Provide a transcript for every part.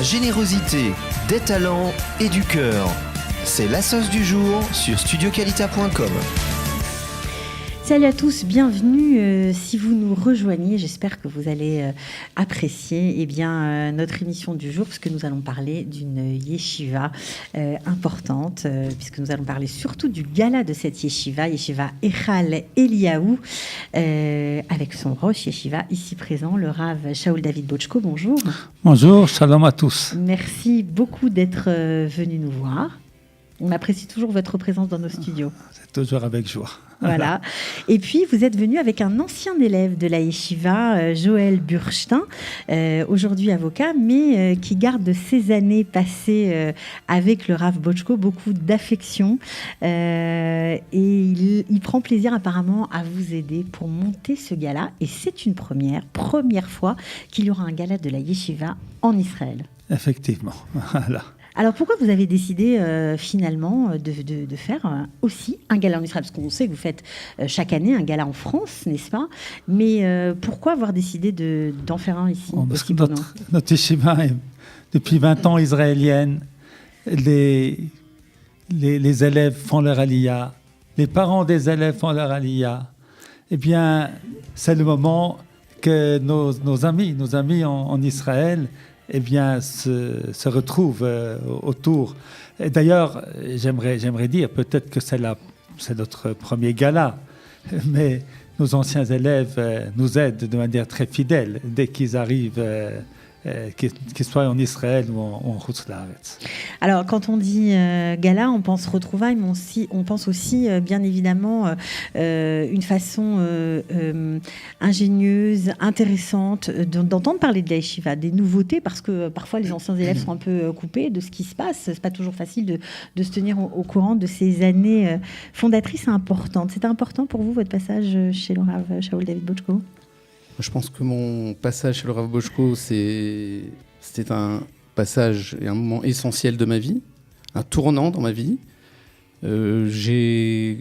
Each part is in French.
générosité, des talents et du cœur. C'est la sauce du jour sur studioqualita.com. Salut à tous, bienvenue. Si vous nous rejoignez, j'espère que vous allez apprécier notre émission du jour, puisque nous allons parler d'une yeshiva importante, puisque nous allons parler surtout du gala de cette yeshiva Echal Eliyahu, avec son rosh yeshiva ici présent, le Rav Shaul David Bochko. Bonjour. Bonjour, shalom à tous. Merci beaucoup d'être venu nous voir. On apprécie toujours votre présence dans nos studios. C'est toujours avec joie. Voilà. Et puis, vous êtes venu avec un ancien élève de la yeshiva, Joël Burstein, aujourd'hui avocat, mais qui garde de ses années passées avec le Rav Bochko beaucoup d'affection. Et il prend plaisir apparemment à vous aider pour monter ce gala. Et c'est une première fois qu'il y aura un gala de la yeshiva en Israël. Effectivement, voilà. Alors pourquoi vous avez décidé finalement de faire aussi un gala en Israël? Parce qu'on sait que vous faites chaque année un gala en France, n'est-ce pas? Mais pourquoi avoir décidé d'en faire un ici? Parce que notre yeshiva est depuis 20 ans israélienne. Les élèves font leur aliyah, les parents des élèves font leur aliyah. Eh bien, c'est le moment que nos amis en Israël se retrouvent autour. Et d'ailleurs, j'aimerais dire, peut-être que c'est notre premier gala, mais nos anciens élèves nous aident de manière très fidèle dès qu'ils arrivent, qu'ils soient en Israël ou en Chutz La'aretz. Alors, quand on dit gala, on pense retrouvailles, mais on pense aussi, bien évidemment, une façon ingénieuse, intéressante d'entendre parler de la yeshiva, des nouveautés, parce que parfois les anciens élèves sont un peu coupés de ce qui se passe. C'est pas toujours facile de se tenir au courant de ces années fondatrices importantes. C'était important pour vous, votre passage chez le Rav Shaul David Bochko? Je pense que mon passage chez le Rav Bochko, c'était un passage et un moment essentiel de ma vie, un tournant dans ma vie. Je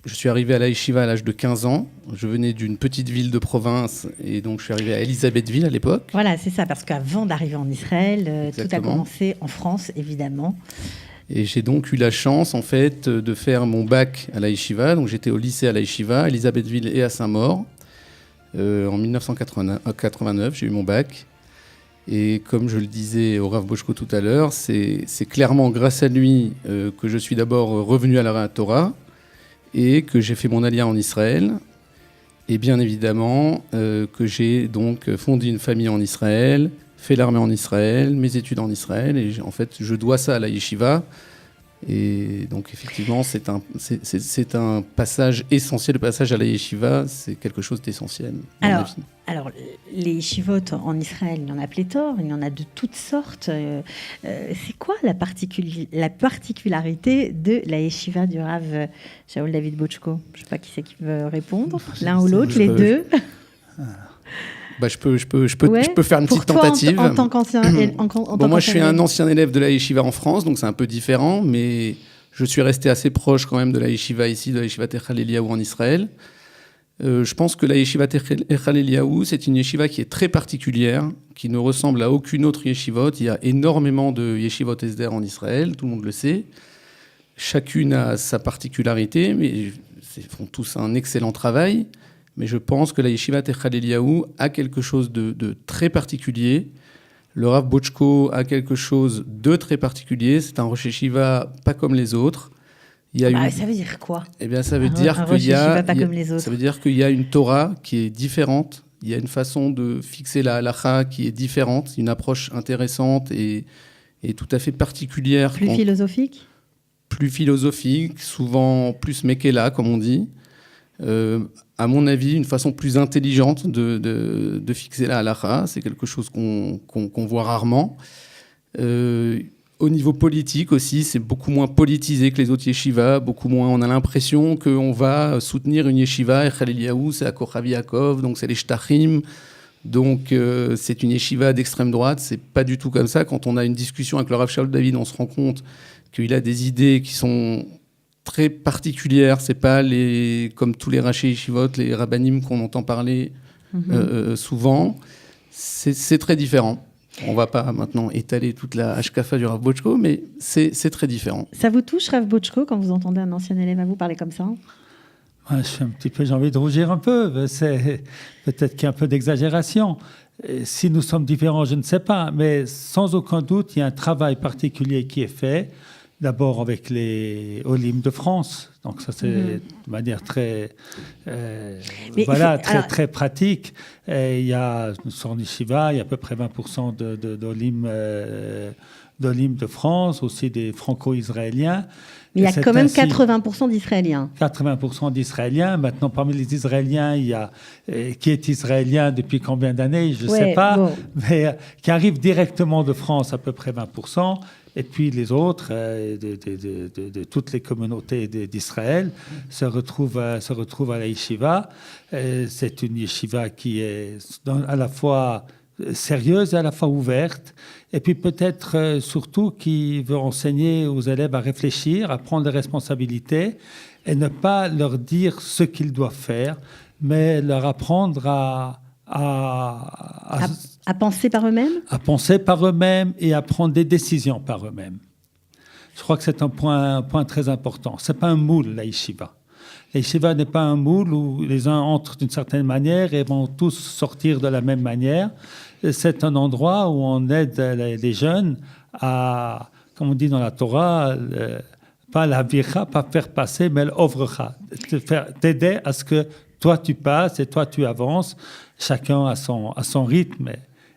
suis arrivé à la yeshiva à l'âge de 15 ans. Je venais d'une petite ville de province et donc je suis arrivé à Elisabethville à l'époque. Voilà, c'est ça, parce qu'avant d'arriver en Israël, tout a commencé en France, évidemment. Et j'ai donc eu la chance, en fait, de faire mon bac à la yeshiva. Donc j'étais au lycée à la yeshiva, à Elisabethville et à Saint-Maur. En 1989, j'ai eu mon bac. Et comme je le disais au Rav Bochko tout à l'heure, c'est clairement grâce à lui que je suis d'abord revenu à la Torah et que j'ai fait mon aliyah en Israël. Et bien évidemment que j'ai donc fondé une famille en Israël, fait l'armée en Israël, mes études en Israël. Et en fait, je dois ça à la yeshiva. Et donc effectivement, c'est un passage essentiel. Le passage à la yeshiva, c'est quelque chose d'essentiel dans ma vie. Alors, les yeshivot en Israël, il y en a pléthore, il y en a de toutes sortes. C'est quoi la particularité de la yeshiva du Rav Shaul David Bochko? Je ne sais pas qui c'est qui veut répondre, l'un ou l'autre, les deux. Je peux faire une petite tentative. En tant qu'ancien moi, je suis un ancien élève de la yeshiva en France, donc c'est un peu différent, mais je suis resté assez proche quand même de la yeshiva ici, de la yeshiva Echal Eliyahu en Israël. Je pense que la yeshiva Echal Eliyahu, c'est une yeshiva qui est très particulière, qui ne ressemble à aucune autre yeshivot. Il y a énormément de yeshivot Esder en Israël, tout le monde le sait. Chacune a sa particularité, mais ils font tous un excellent travail. Mais je pense que la yeshiva Echal Eliyahu a quelque chose de très particulier. Le Rav Bochko a quelque chose de très particulier. C'est un rosh yeshiva pas comme les autres. Ça veut dire quoi? Eh bien, ça veut dire qu'il y a une Torah qui est différente. Il y a une façon de fixer la halacha qui est différente, une approche intéressante et tout à fait particulière. Plus philosophique? Plus philosophique, souvent plus mekela, comme on dit. À mon avis, une façon plus intelligente de fixer la halacha. C'est quelque chose qu'on voit rarement. Au niveau politique aussi, c'est beaucoup moins politisé que les autres yeshivas, beaucoup moins. On a l'impression qu'on va soutenir une yeshiva, Echal Eliyahu, c'est à Kochav Yaakov, donc c'est les Shtachim. Donc c'est une yeshiva d'extrême droite. C'est pas du tout comme ça. Quand on a une discussion avec le Rav Shaul David, on se rend compte qu'il a des idées qui sont très particulière, c'est pas comme tous les rachis yeshivot, les rabbanim qu'on entend parler souvent. C'est très différent. On ne va pas maintenant étaler toute la Hashkafa du Rav Botchko, mais c'est très différent. Ça vous touche, Rav Botchko, quand vous entendez un ancien élève à vous parler comme ça? J'ai envie de rougir un peu. C'est peut-être qu'il y a un peu d'exagération. Si nous sommes différents, je ne sais pas. Mais sans aucun doute, il y a un travail particulier qui est fait. D'abord avec les Olim de France. Donc ça, c'est de manière très, très pratique. Nous sommes en Yeshiva, il y a à peu près 20% d'Olim de France, aussi des franco-israéliens. Mais il y a quand même 80% d'Israéliens. 80% d'Israéliens. Maintenant, parmi les Israéliens, il y a qui est israélien depuis combien d'années, je ne sais pas, mais qui arrive directement de France, à peu près 20%. Et puis les autres, de toutes les communautés d'Israël, se retrouvent à la yeshiva. C'est une yeshiva qui est à la fois sérieuse et à la fois ouverte. Et puis peut-être surtout qui veut enseigner aux élèves à réfléchir, à prendre des responsabilités et ne pas leur dire ce qu'ils doivent faire, mais leur apprendre à penser par eux-mêmes. À penser par eux-mêmes et à prendre des décisions par eux-mêmes. Je crois que c'est un point très important. Ce n'est pas un moule, la yeshiva. La yeshiva n'est pas un moule où les uns entrent d'une certaine manière et vont tous sortir de la même manière. C'est un endroit où on aide les jeunes à, comme on dit dans la Torah, pas la vira, pas faire passer, mais l'ovrecha. T'aider à ce que toi tu passes et toi tu avances, chacun à son rythme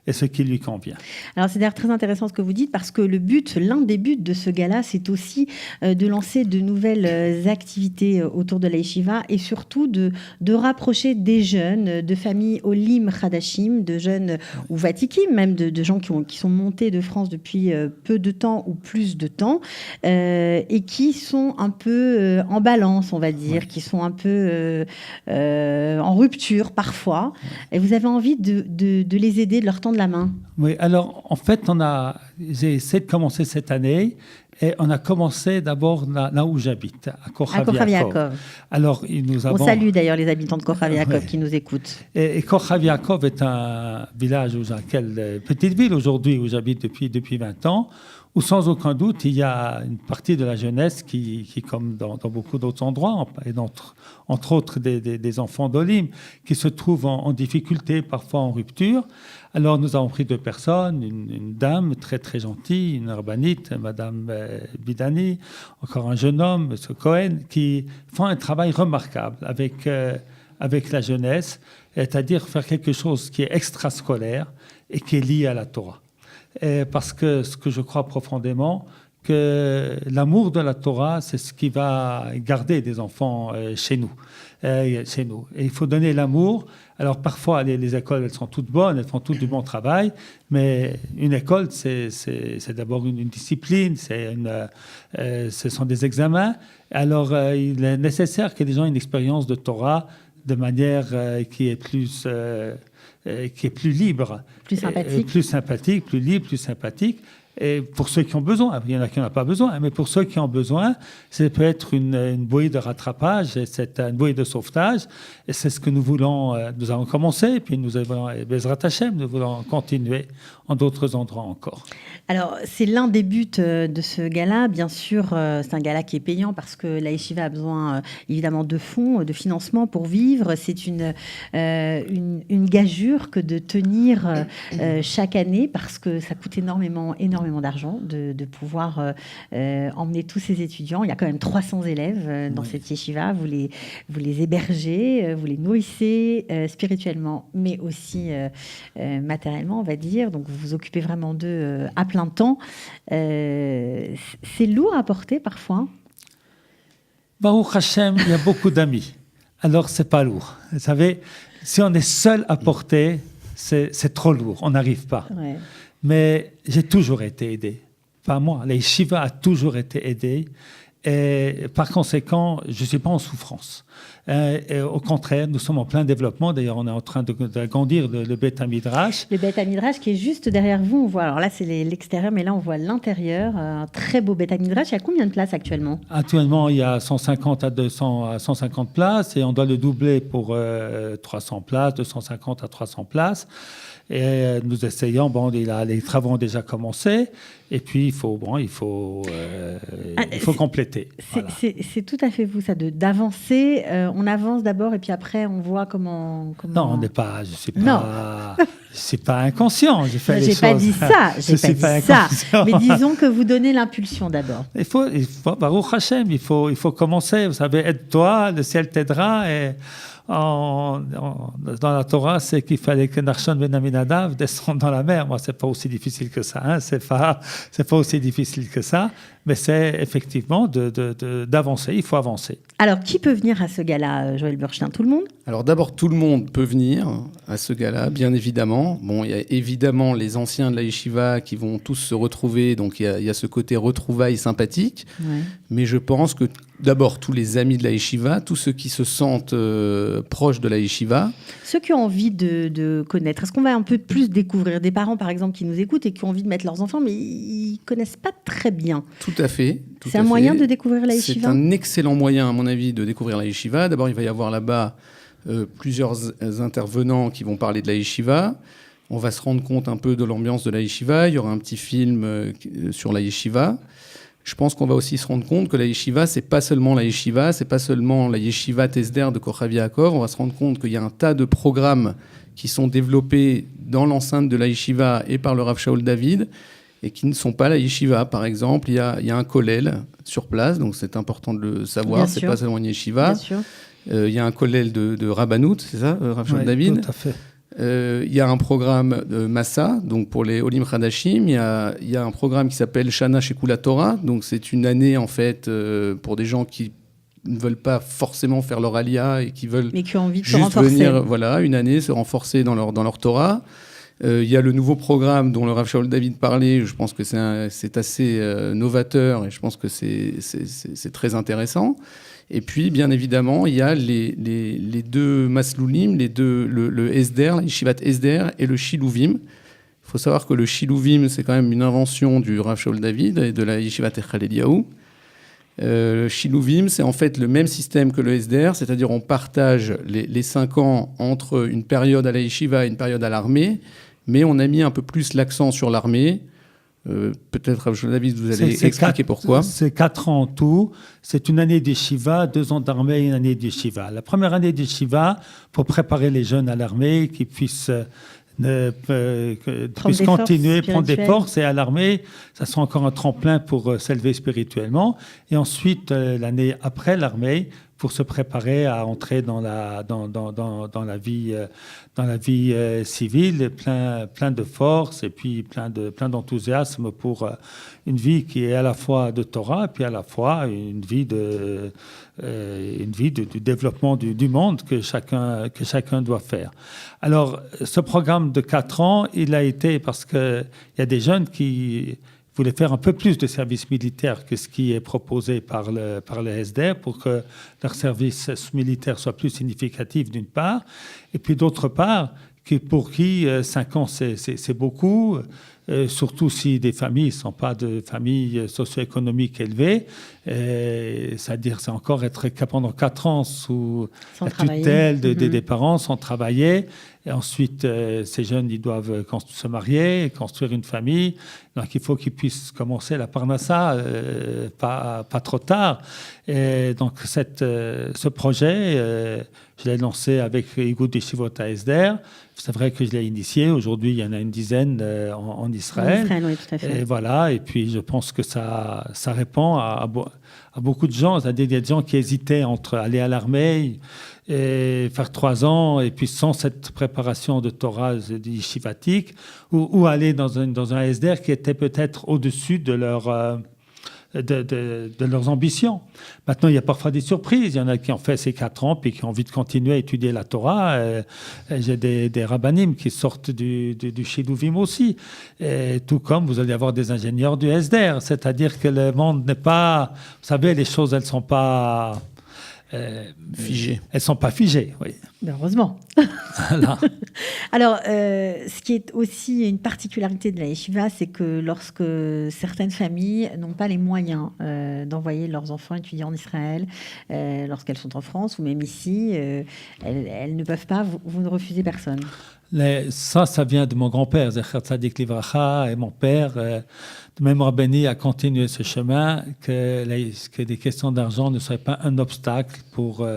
et ce qui lui convient. Alors c'est d'ailleurs très intéressant ce que vous dites parce que l'un des buts de ce gala, c'est aussi de lancer de nouvelles activités autour de la yeshiva et surtout de rapprocher des jeunes, de familles Olim Chadashim, de jeunes ou Vatikim, même de gens qui sont montés de France depuis peu de temps ou plus de temps et qui sont un peu en balance, on va dire, qui sont un peu en rupture parfois. Et vous avez envie de les aider, de leur tendre la main. Oui, alors en fait, j'ai essayé de commencer cette année et on a commencé d'abord là où j'habite, à Kochav Yaakov. Alors, on salue d'ailleurs les habitants de Kochav Yaakov qui nous écoutent. Et Kochav Yaakov est un village, petite ville aujourd'hui où j'habite depuis 20 ans, où sans aucun doute, il y a une partie de la jeunesse qui comme dans beaucoup d'autres endroits, et entre autres des enfants d'Olim, qui se trouvent en difficulté, parfois en rupture. Alors, nous avons pris 2 personnes, une dame très, très gentille, une urbanite, Madame Bidani, encore un jeune homme, M. Cohen, qui font un travail remarquable avec la jeunesse, c'est-à-dire faire quelque chose qui est extrascolaire et qui est lié à la Torah. Parce que ce que je crois profondément, que l'amour de la Torah, c'est ce qui va garder des enfants chez nous. Et il faut donner l'amour. Alors parfois, les écoles, elles sont toutes bonnes, elles font toutes du bon travail, mais une école, c'est d'abord une discipline, ce sont des examens. Alors il est nécessaire que les gens aient une expérience de Torah de manière qui est plus libre. Plus sympathique. Plus sympathique, plus libre, plus sympathique. Et pour ceux qui ont besoin, il y en a qui n'en ont pas besoin, mais pour ceux qui ont besoin, ça peut être une bouée de rattrapage, c'est une bouée de sauvetage, et c'est ce que nous avons commencé, puis nous avons, Bezrat Hashem, nous voulons continuer en d'autres endroits encore. Alors, c'est l'un des buts de ce gala. Bien sûr, c'est un gala qui est payant parce que la yeshiva a besoin évidemment de fonds, de financement pour vivre. C'est une gageure que de tenir chaque année parce que ça coûte énormément d'argent de pouvoir emmener tous ces étudiants. Il y a quand même 300 élèves dans cette yeshiva. Vous les hébergez, vous les nourrissez spirituellement, mais aussi matériellement, on va dire. Donc, vous vous occupez vraiment d'eux à plein temps. C'est lourd à porter parfois. Baruch Hashem, il y a beaucoup d'amis. Alors, c'est pas lourd. Vous savez, si on est seul à porter, c'est trop lourd. On n'arrive pas. Ouais. Mais j'ai toujours été aidé. Pas moi. La yeshiva a toujours été aidée. Et par conséquent, je ne suis pas en souffrance. Et au contraire, nous sommes en plein développement. D'ailleurs, on est en train d'agrandir le Beth Midrash. Le Beth Midrash qui est juste derrière vous. On voit, alors là, c'est l'extérieur, mais là, on voit l'intérieur. Un très beau Beth Midrash. Il y a combien de places actuellement ? Actuellement, il y a 150 à 150 places et on doit le doubler pour 300 places, 250 à 300 places. Et nous essayons, les travaux ont déjà commencé, et puis il faut compléter. Voilà. C'est tout à fait vous, ça, d'avancer. On avance d'abord, et puis après, on voit comment... Non, on n'est pas... Je suis pas inconscient. J'ai fait les choses. Pas dit ça. J'ai pas dit ça. Mais disons que vous donnez l'impulsion d'abord. Il faut, Baruch Hashem, il faut commencer. Vous savez, aide-toi, le ciel t'aidera. Et dans la Torah, c'est qu'il fallait que Nachshon ben Aminadav descende dans la mer. Moi, c'est pas aussi difficile que ça. Hein. C'est pas aussi difficile que ça. Mais c'est effectivement d'avancer. Il faut avancer. Alors, qui peut venir à ce gala, Joël Burstein? Tout le monde? Alors d'abord, tout le monde peut venir à ce gala, bien évidemment. Bon, il y a évidemment les anciens de la yeshiva qui vont tous se retrouver, donc il y a ce côté retrouvailles sympathique. Ouais. Mais je pense que d'abord, tous les amis de la yeshiva, tous ceux qui se sentent proches de la yeshiva. Ceux qui ont envie de connaître, est-ce qu'on va un peu plus découvrir des parents, par exemple, qui nous écoutent et qui ont envie de mettre leurs enfants, mais ils ne connaissent pas très bien? Tout à fait. C'est un moyen de découvrir la yeshiva? C'est un excellent moyen, à mon avis, de découvrir la yeshiva. D'abord, il va y avoir là-bas plusieurs intervenants qui vont parler de la yeshiva. On va se rendre compte un peu de l'ambiance de la yeshiva. Il y aura un petit film sur la yeshiva. Je pense qu'on va aussi se rendre compte que la yeshiva, c'est pas seulement la yeshiva, c'est pas seulement la yeshiva Tesder de Kochav Yaakov. On va se rendre compte qu'il y a un tas de programmes qui sont développés dans l'enceinte de la yeshiva et par le Rav Shaul David et qui ne sont pas la yeshiva. Par exemple, il y a un kollel sur place, donc c'est important de le savoir. C'est pas seulement une yeshiva. Il y a un kollel de Rabbanout, c'est ça, Rav Shaul David? Tout à fait. Il y a un programme de Massa, donc pour les Olim Chadashim. Il y a un programme qui s'appelle Shana Shekula Torah. Donc c'est une année, en fait, pour des gens qui ne veulent pas forcément faire leur alia et qui veulent mais qui ont envie de juste se renforcer. Venir, voilà, une année, se renforcer dans leur Torah. Il y a le nouveau programme dont le Rav Shaul David parlait. Je pense que c'est assez novateur et je pense que c'est très intéressant. Et puis, bien évidemment, il y a les deux Masloulim, le Esder, la Yeshivat Esder et le Shiluvim. Il faut savoir que le Shiluvim, c'est quand même une invention du Rav Shaul David et de la Yeshivat Echad Eliyahu. Le Shiluvim, c'est en fait le même système que le Esder, c'est-à-dire on partage les 5 ans entre une période à la Yeshiva et une période à l'armée, mais on a mis un peu plus l'accent sur l'armée. Peut-être, Rav Shaul David, vous allez expliquer pourquoi. C'est 4 ans en tout. C'est une année d'yeshiva, 2 ans d'armée et une année d'yeshiva. La première année d'yeshiva, pour préparer les jeunes à l'armée, qu'ils puissent continuer, prendre des forces, et à l'armée, ça sera encore un tremplin pour s'élever spirituellement. Et ensuite, l'année après l'armée, pour se préparer à entrer dans la vie civile, plein de force et puis plein d'enthousiasme pour une vie qui est à la fois de Torah et puis à la fois une vie du développement du monde que chacun doit faire. Alors, ce programme de 4 ans, il a été parce qu'il y a des jeunes qui voulaient faire un peu plus de service militaire que ce qui est proposé par le SDR pour que leur service militaire soit plus significatif d'une part, et puis d'autre part, pour qui 5 ans c'est beaucoup, surtout si des familles ne sont pas de familles socio-économiques élevées, c'est-à-dire c'est encore être pendant 4 ans sous la tutelle des parents sans travailler. Et ensuite, ces jeunes, ils doivent se marier, construire une famille. Donc, il faut qu'ils puissent commencer la parnassa pas trop tard. Et donc, ce projet, je l'ai lancé avec Igoud Yeshivot Esder. C'est vrai que je l'ai initié. Aujourd'hui, il y en a une dizaine en Israël. En Israël, oui, tout à fait. Et voilà. Et puis, je pense que ça répond à beaucoup de gens. C'est-à-dire, il y a des gens qui hésitaient entre aller à l'armée et faire 3 ans, et puis sans cette préparation de Torah yeshivatique, ou aller dans un SDR qui était peut-être au-dessus de leurs ambitions. Maintenant, il y a parfois des surprises. Il y en a qui ont fait ces 4 ans puis qui ont envie de continuer à étudier la Torah. J'ai des rabbanim qui sortent du Shiluvim aussi. Et tout comme vous allez avoir des ingénieurs du SDR. C'est-à-dire que le monde n'est pas... Vous savez, les choses, elles ne sont pas... figées. Elles ne sont pas figées, oui. Heureusement. Voilà. Alors, ce qui est aussi une particularité de la yeshiva, c'est que lorsque certaines familles n'ont pas les moyens d'envoyer leurs enfants étudier en Israël, lorsqu'elles sont en France ou même ici, elles ne peuvent pas, vous ne refusez personne. Ça vient de mon grand-père, Zecher Tzadik Livracha, et mon père, même Rabbani, a continué ce chemin, que des questions d'argent ne seraient pas un obstacle pour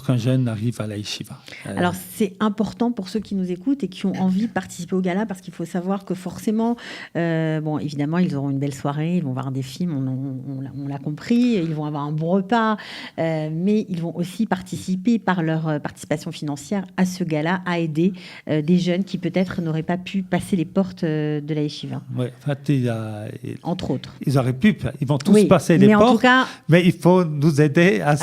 qu'un jeune arrive à la yeshiva. Alors, c'est important pour ceux qui nous écoutent et qui ont envie de participer au gala, parce qu'il faut savoir que forcément, bon, évidemment, ils auront une belle soirée, ils vont voir des films, on l'a compris, ils vont avoir un bon repas, mais ils vont aussi participer par leur participation financière à ce gala, à aider des jeunes qui peut-être n'auraient pas pu passer les portes de la yeshiva. Oui, en fait, entre autres. Ils auraient pu, ils vont tous passer les portes, en tout cas, mais il faut nous aider à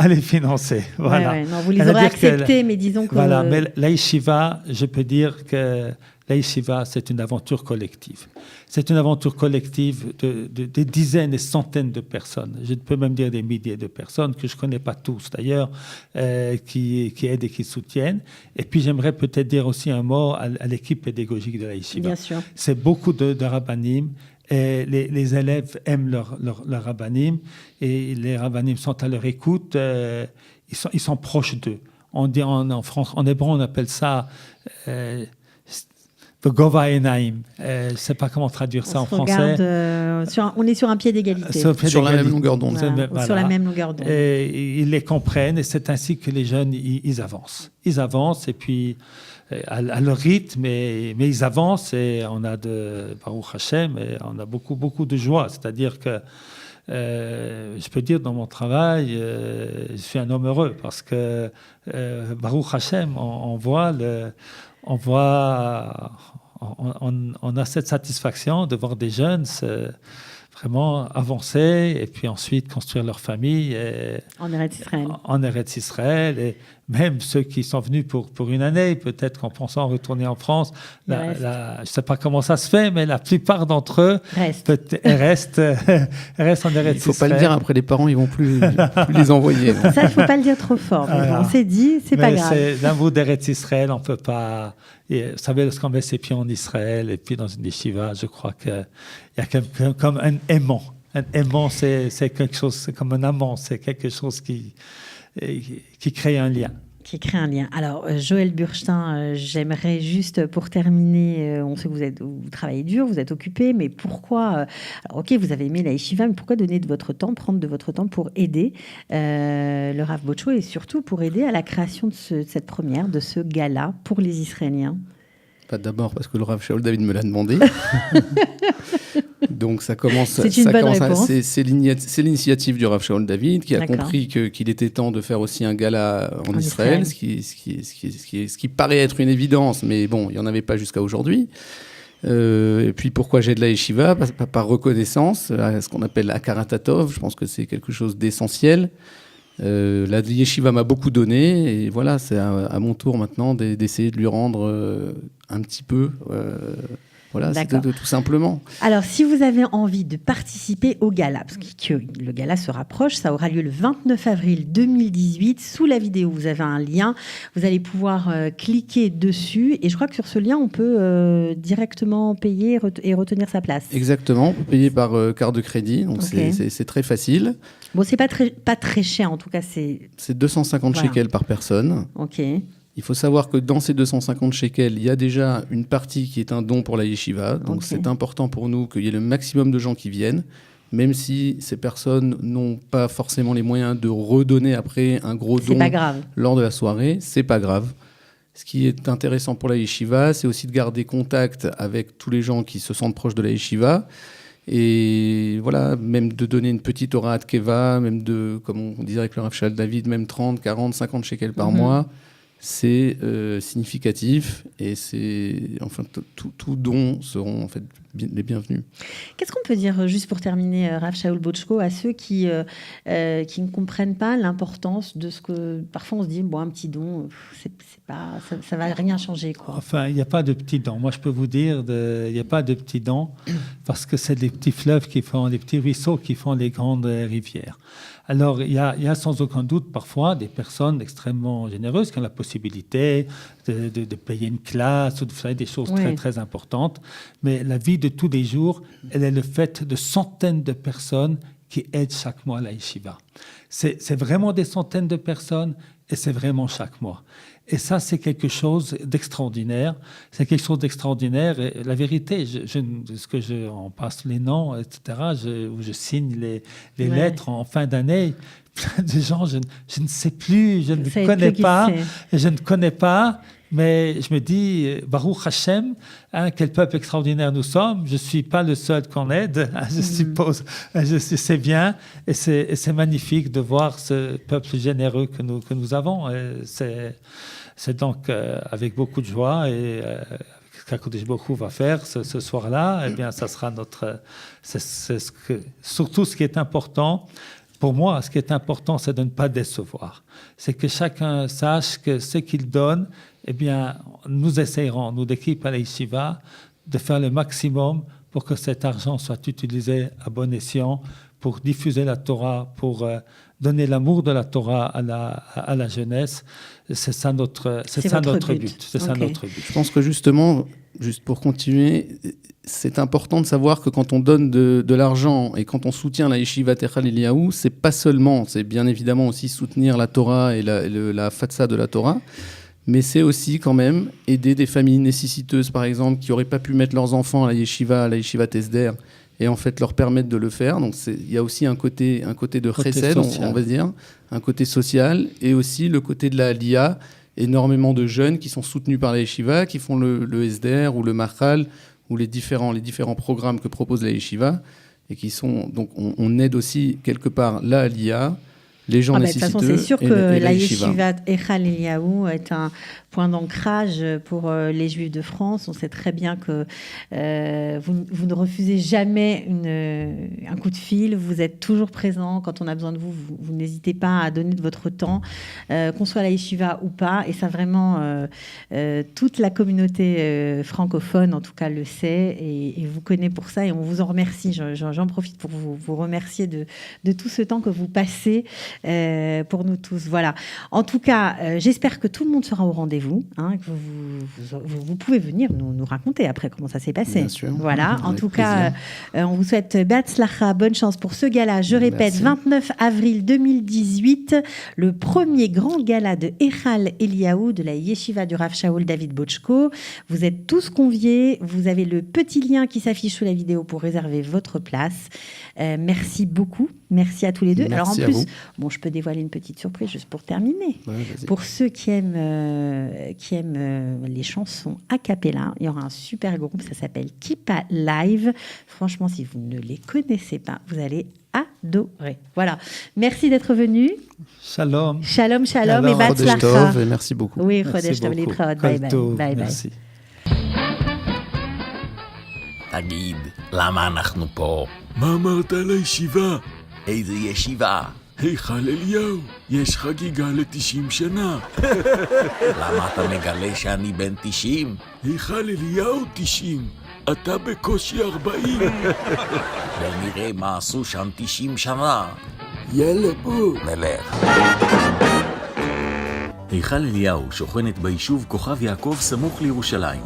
les financer. Voilà. Ouais, non, vous les aurez acceptés, mais disons que... Voilà, mais la yeshiva, je peux dire que la yeshiva, c'est une aventure collective. C'est une aventure collective de des dizaines et centaines de personnes. Je peux même dire des milliers de personnes, que je ne connais pas tous d'ailleurs, qui aident et qui soutiennent. Et puis j'aimerais peut-être dire aussi un mot à l'équipe pédagogique de la yeshiva. Bien sûr. C'est beaucoup de rabbanim. Et les élèves aiment leur rabbanim, et les rabbanim sont à leur écoute, ils sont proches d'eux. On dit en France, en hébreu, on appelle ça Gova Enaim. Je ne sais pas comment traduire ça en français. On est sur un pied d'égalité. Sur la même longueur d'onde. Voilà. Sur la même longueur d'onde. Et ils les comprennent, et c'est ainsi que les jeunes, ils avancent. Ils avancent, et puis à leur rythme, mais ils avancent, et on a Baruch Hashem, et on a beaucoup, beaucoup de joie. C'est-à-dire que je peux dire dans mon travail, je suis un homme heureux, parce que Baruch Hashem, on a cette satisfaction de voir des jeunes vraiment avancer, et puis ensuite construire leur famille. En Eretz Israël. En Eretz Israël, et même ceux qui sont venus pour une année, peut-être qu'en pensant retourner en France, je ne sais pas comment ça se fait, mais la plupart d'entre eux restent en Eretz Israël. Il ne faut pas le dire, après les parents, ils ne vont plus les envoyer. Ça, il ne faut pas le dire trop fort. On s'est dit, c'est pas grave. C'est l'amour d'Eretz Israël, on ne peut pas... Et, vous savez, lorsqu'on met ses pieds en Israël, et puis dans une yeshiva, je crois qu'il y a comme un aimant. Un aimant, c'est quelque chose, c'est comme un amant, c'est quelque chose qui crée un lien. Qui crée un lien. Alors, Joël Burstein, j'aimerais juste, pour terminer, on sait que vous travaillez dur, vous êtes occupé, mais pourquoi... alors, ok, vous avez aimé la yeshiva, mais pourquoi donner de votre temps, prendre de votre temps pour aider le Rav Bocho, et surtout pour aider à la création de cette première, de ce gala pour les Israéliens? D'abord parce que le Rav Shaul David me l'a demandé. Donc ça commence. C'est une bonne réponse. C'est l'initiative du Rav Shaul David qui a compris qu'il était temps de faire aussi un gala en Israël, ce qui paraît être une évidence, mais bon, il n'y en avait pas jusqu'à aujourd'hui. Et puis pourquoi j'ai de la yeshiva? Par reconnaissance à ce qu'on appelle Akaratatov. Je pense que c'est quelque chose d'essentiel. La yeshiva m'a beaucoup donné, et voilà, c'est à mon tour maintenant d'essayer de lui rendre un petit peu. Voilà, c'est tout simplement. Alors, si vous avez envie de participer au gala, parce que le gala se rapproche, ça aura lieu le 29 avril 2018. Sous la vidéo, vous avez un lien. Vous allez pouvoir cliquer dessus. Et je crois que sur ce lien, on peut directement payer et retenir sa place. Exactement, on peut payer par carte de crédit. Donc, c'est très facile. Bon, c'est pas très cher, en tout cas. C'est 250 shekels par personne. OK. Il faut savoir que dans ces 250 shekels, il y a déjà une partie qui est un don pour la yeshiva. Donc c'est important pour nous qu'il y ait le maximum de gens qui viennent, même si ces personnes n'ont pas forcément les moyens de redonner après un gros don lors de la soirée. C'est pas grave. Ce qui est intéressant pour la yeshiva, c'est aussi de garder contact avec tous les gens qui se sentent proches de la yeshiva. Et voilà, même de donner une petite Horat Keva, même comme on disait avec le Rav Shaul David, même 30, 40, 50 shekels par mois. C'est significatif, et tout don seront en fait les bienvenus. Qu'est-ce qu'on peut dire, juste pour terminer, Rav Shaul Botchko, à ceux qui ne comprennent pas l'importance de ce que... Parfois, on se dit, bon, un petit don, c'est pas, ça va rien changer, quoi. Enfin, il n'y a pas de petits dons. Moi, je peux vous dire, il n'y a pas de petits dons parce que c'est des petits fleuves qui font, des petits ruisseaux qui font les grandes rivières. Alors, il y a sans aucun doute parfois des personnes extrêmement généreuses qui ont la possibilité de payer une classe ou de faire des choses très, très importantes. Mais la vie de tous les jours, elle est le fait de centaines de personnes qui aident chaque mois la yeshiva. C'est vraiment des centaines de personnes et c'est vraiment chaque mois. Et ça, c'est quelque chose d'extraordinaire. C'est quelque chose d'extraordinaire. Et la vérité, on passe les noms, etc., où je signe les lettres en fin d'année. Plein de gens, je ne sais plus, je ne connais pas. Je ne connais pas, mais je me dis, Baruch Hashem, quel peuple extraordinaire nous sommes. Je ne suis pas le seul qu'on aide, je suppose. C'est bien. Et c'est magnifique de voir ce peuple généreux que nous avons. C'est donc avec beaucoup de joie et ce qu'Akadosh Baruch Hu va faire ce soir-là, eh bien, ça sera surtout ce qui est important. Pour moi, ce qui est important, c'est de ne pas décevoir. C'est que chacun sache que ce qu'il donne, eh bien, nous essayerons, nous, d'équipe à la Yeshiva, de faire le maximum pour que cet argent soit utilisé à bon escient, pour diffuser la Torah, pour donner l'amour de la Torah à la jeunesse. C'est ça notre but. C'est ça notre but. Je pense que justement, juste pour continuer, c'est important de savoir que quand on donne de l'argent et quand on soutient la Yeshiva Echal Eliyahu, c'est pas seulement, c'est bien évidemment aussi soutenir la Torah et la fatsa de la Torah, mais c'est aussi quand même aider des familles nécessiteuses, par exemple, qui n'auraient pas pu mettre leurs enfants à la Yeshiva Tesder, et en fait leur permettre de le faire. Donc il y a aussi un côté de chesed, on va dire, un côté social, et aussi le côté de la Aliyah. Énormément de jeunes qui sont soutenus par la Yeshiva, qui font le SDR ou le Machal, ou les différents programmes que propose la Yeshiva, et qui sont... Donc on aide aussi quelque part la Aliyah, les gens nécessiteux. De toute façon, c'est sûr que la Yeshiva Echal Eliyahu est un point d'ancrage pour les Juifs de France. On sait très bien que vous ne refusez jamais un coup de fil. Vous êtes toujours présent. Quand on a besoin de vous, vous n'hésitez pas à donner de votre temps, qu'on soit à la Yeshiva ou pas. Et ça, vraiment, toute la communauté francophone, en tout cas, le sait et vous connaît pour ça. Et on vous en remercie. J'en profite pour vous remercier de tout ce temps que vous passez pour nous tous. Voilà. En tout cas, j'espère que tout le monde sera au rendez-vous. Que vous pouvez venir nous raconter après comment ça s'est passé. Bien sûr. Voilà. En tout cas, on vous souhaite Be'atzlacha, bonne chance pour ce gala. Je répète, 29 avril 2018, le premier grand gala de Echal Eliyahu de la Yeshiva du Rav Shaul David Botchko. Vous êtes tous conviés. Vous avez le petit lien qui s'affiche sous la vidéo pour réserver votre place. Merci beaucoup. Merci à tous les deux. Merci. Alors en à plus, vous. je peux dévoiler une petite surprise juste pour terminer. Ouais, pour ceux qui aiment les chansons a cappella, il y aura un super groupe, ça s'appelle Kippa Live. Franchement, si vous ne les connaissez pas, vous allez adorer. Voilà. Merci d'être venu. Shalom. Shalom, shalom Alors, et Chodesh Batzlacha. Tov, et merci beaucoup. Oui, Merci Chodesh Tov, beaucoup. להתראות. ביי כל ביי. טוב. ביי ביי. Merci. תגיד, למה אנחנו פה? מה אמרת על הישיבה? איזה ישיבה? היכל אליהו, יש חגיגה ל-90 שנה. למה אתה מגלה שאני בן 90? היכל אליהו 90, אתה בקושי 40. ונראה מה עשו שם 90 שנה. יאללה בוא. נלך. היכל אליהו שוכנת ביישוב כוכב יעקב סמוך לירושלים.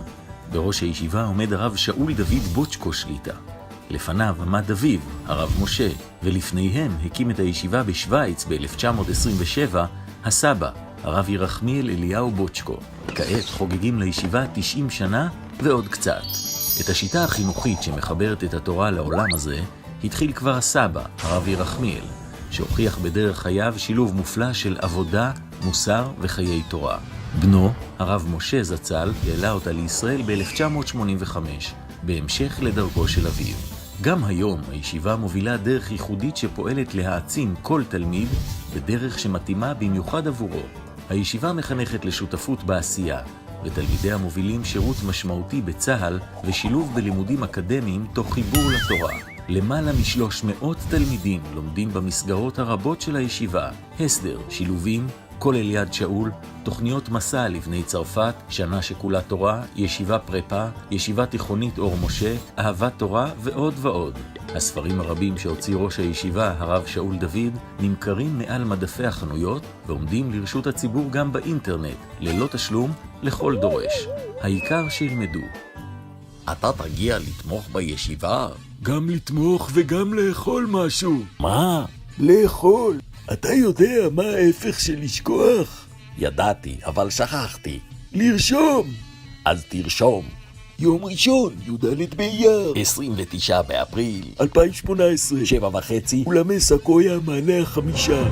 בראש הישיבה עומד הרב שאול דוד בוטשקו שליטה. לפניו עמד אביו, הרב משה, ולפניהם הקים את הישיבה בשוויץ ב-1927, הסבא, הרב ירחמיאל אליהו בוטשקו. כעת חוגגים לישיבה 90 שנה ועוד קצת. את השיטה החינוכית שמחברת את התורה לעולם הזה, התחיל כבר הסבא, הרב ירחמיאל, שהוכיח בדרך חייו שילוב מופלא של עבודה, מוסר וחיי תורה. בנו, הרב משה זצ"ל, העלה אותה לישראל ב-1985, בהמשך לדרכו של אביו. גם היום הישיבה מובילה דרך ייחודית שפועלת להעצים כל תלמיד בדרך שמתאימה במיוחד עבורו. הישיבה מחנכת לשותפות בעשייה ותלמידיה מובילים שירות משמעותי בצה"ל ושילוב בלימודים אקדמיים תוך חיבור לתורה. למעלה מ300 תלמידים לומדים במסגרות הרבות של הישיבה, הסדר, שילובים, כולל יד שאול, תוכניות מסע לבני צרפת, שנה שכולה תורה, ישיבה פרפה, ישיבה תיכונית אור משה, אהבת תורה ועוד ועוד. הספרים הרבים שהוציא ראש הישיבה, הרב שאול דוד, נמכרים מעל מדפי החנויות ועומדים לרשות הציבור גם באינטרנט, ללא תשלום, לכל דורש. העיקר שילמדו. אתה תגיע לתמוך בישיבה? גם לתמוך וגם לאכול משהו. מה? לאכול. אתה יודע מה ההפך של לשכוח? ידעתי, אבל שכחתי. לרשום. אז תרשום. יום ראשון, י"ד באייר. 29 באפריל. 2018. 7:30. אולמי סקויה מעלה החמישה.